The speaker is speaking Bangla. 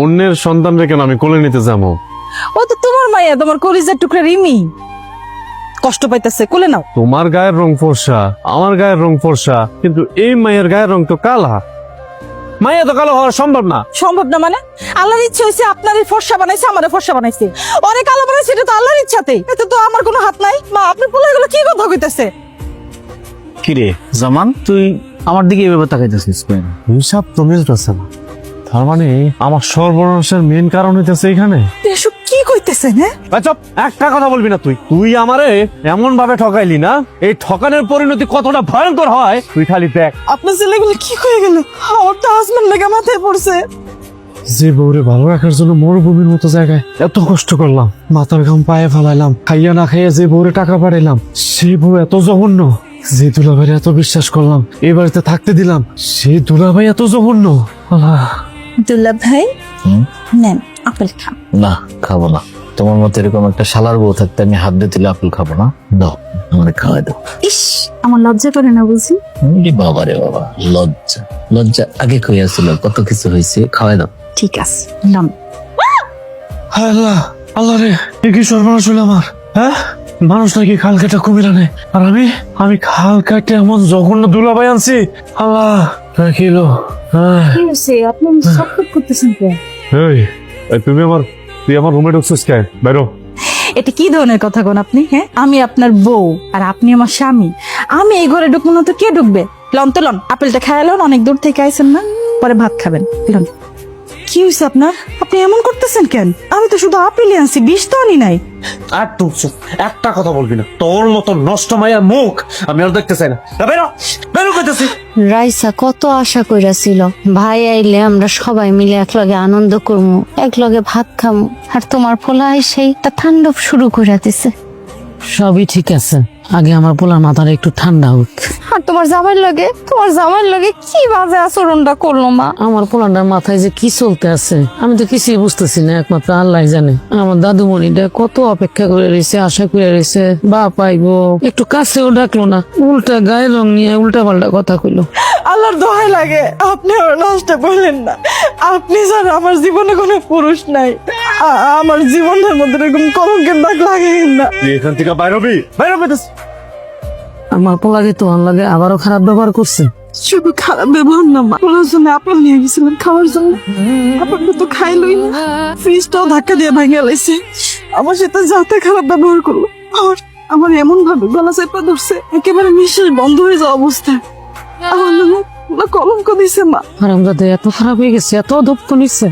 অন্যের সন্তানরে কেন আমি কোলে নিতে যাবো? ও তো তোমার মাইয়া, তোমার কলিজার টুকরা রিমি। কষ্ট পাইতেছে, কোলে নাও। তোমার গায়ের রং ফর্সা, আমার গায়ের রং ফর্সা, কিন্তু এই মায়ের গায়ের রং তো কালা। মাইয়া তো কালো হওয়া সম্ভব না। সম্ভব না মানে? আল্লাহর ইচ্ছা হয়েছে আপনারই ফর্সা বানাইছে, আমারও ফর্সা বানাইছে। অনেক কালো বানাইছে, এটা তো আল্লাহর ইচ্ছাতে, এতে তো আমার কোনো হাত নাই। মা, আপনি পোলাগুলো কি কথা কইতেছে? কিরে জামান, তুই আমার দিকে এভাবে তাকাইতেছিস কেন? হিসাব তো মিলতেছে না। তার মানে আমার সর্বনাশের মেন কারণ হইতেছে এখানে। এসব কি কইতেছেন? হ্যাঁ, চুপ, একটা কথা বলবি না তুই। তুই আমারে এমন ভাবে ঠকাইলি না, এই ঠকানোর পরিণতি কতটা ভয়ঙ্কর হয় তুই খালি দেখ। আপনার ছেলেগুলো কি হয়ে গেল? আমার তো হাজবেন্ড লেগে মাথায় পড়ছে। যে বউরে ভালো রাখার জন্য মরুভূমির মতো জায়গায় এত কষ্ট করলাম, মাথার ঘাম পায়ে ফেলাইলাম, খাইয়া না খাইয়া যে বউরে টাকা পাঠাইলাম, সেই বউ এত জঘন্য। যে দুলাভাই এত বিশ্বাস করলাম, এই বাড়িতে থাকতে দিলাম, সেই দুলাভাই এত জঘন্য। আল্লাহ। দুল্লা ভাই, নেন আপেল খান। না, খাবো না। তোমার মতো এরকম একটা শালার বউ থাকতে আমি হাত দিয়ে দিলে আপেল খাবো না। দাও, আমাকে খাওয়াই দাও। ইস, আমার লজ্জা করে না বুঝি? বাবা রে বাবা, লজ্জা লজ্জা আগে কইয়াছিল, কত কিছু হয়েছে, খাওয়াই দাও। ঠিক আছে, নাম। আল্লাহ, আল্লাহ রে, এ কি সর্বনাশ হলো আমার। হ্যাঁ, মানুষ নাকি খাল কেটে কুমির আনে, আর আমি খাল কাটে এমন জঘন্য দুলাভাই আনছি। আল্লাহ, রাখিলো। কি হয়েছে? আপনি সাপোর্ট করতেছেন কেন? তুই আমার রুমে ঢুকছিস কেন? বাইরো। এটা কি ধরনের কথা কোন আপনি? হ্যাঁ, আমি আপনার বউ আর আপনি আমার স্বামী। আমি এই ঘরে ঢুকবো না তো কে ঢুকবে? লন তো লন, আপেলটা খাইয়া লন, অনেক দূর থেকে আইছেন না, পরে ভাত খাবেন। লন। কি হয়েছে আপনার? আপনি এমন করতেছেন কেন? আমি তো শুধু আপেলই আনছি, বিষ তো আনি নাই। আর তুই চুপ, একটা কথা বলবি না। তোর মতো নষ্ট মায়া মুখ আমি আর দেখতে চাই না। বেরো, বেরো কইতেছি। রাইসা কত আশা কইরাছিল ভাই আইলে আমরা সবাই মিলে একলগে আনন্দ করবো, একলগে ভাত খামু, আর তোমার পোলা এসেই তা তাণ্ডব শুরু করে দিছে। সবই ঠিক আছে, আগে আমার পোলার মাথাটা একটু ঠান্ডা হোক। আর তোমার জামাইয়ের লগে কি বাজে আচরণটা করলো মা। আমার পোলাটার মাথায় যে কি চলতে আছে আমি তো কিছুই বুঝতেছি না, একমাত্র আল্লাহ জানে। আমার দাদুমণিটা কত অপেক্ষা করে রয়েছে, আশা করে রয়েছে, বা পাইবো, একটু কাছেও ডাকলো না, উল্টা গায়ে রং নিয়ে উল্টা পাল্টা কথা কইলো। আল্লাহর দোহাই লাগে, আপনি আর নষ্ট করলেন না। আপনি স্যার, আমার জীবনে কোনো পুরুষ নাই। আমার জীবনের মধ্যে এরকম কলঙ্কের দাগ লাগে না। তুই এখান থেকে বাইরবি, বাইরবি। আমার পোলাকে তো লাগে আবারও খারাপ ব্যবহার করছে। শুধু খারাপ ব্যবহার না মা, ওনার জন্য আপেল নিয়ে গেছিলাম খাওয়ার জন্য, আপেলটা তো খাইলই না, ফ্রিজটাও ধাক্কা দিয়ে ভাঙিয়ে লাইছে। আমার সাথে যাতে খারাপ ব্যবহার করলো, আমার এমন ভাবে গলা চেপে ধরছে, একেবারে নিঃশ্বাস বন্ধ হয়ে যাওয়া অবস্থা। আমার নামে কলঙ্ক দিছে মা। আর আমরা এত খারাপ হয়ে গেছে, এত দপ্ত নিচ্ছে।